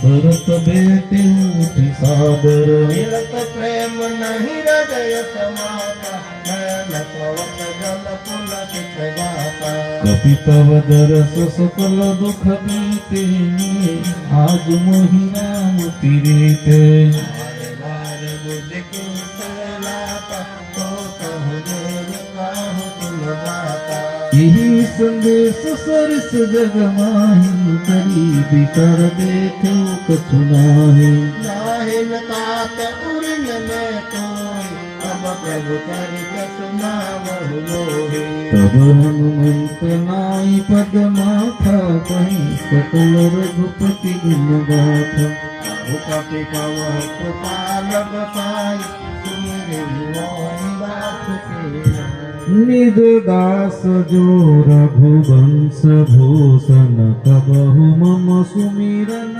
भरत बेटे उठी सादर मिलत प्रेम नहीं हृदय समाता नयन पवत जल पुलकित गाता कपितव दरस सकल दुख बीते आज मोहि नाम तिरेते बारे बारे बुझ के सहलाता तो कहूँ देव काहू तुम गाता यही संदेश सरस जग माही करी बिकर देखे कछु नाहि नाहिन तात उर्न में तोय अब प्रभु चरित सुनावहु मोहि तब हनुमंत नाई पद माथा कहीं सकल रघुपति गुण गाथा रघुपति कवह कृपाल बसाई सुमिरि मोहि दास के निज दास जो रघुवंश भूषण कबहु मम सुमिरन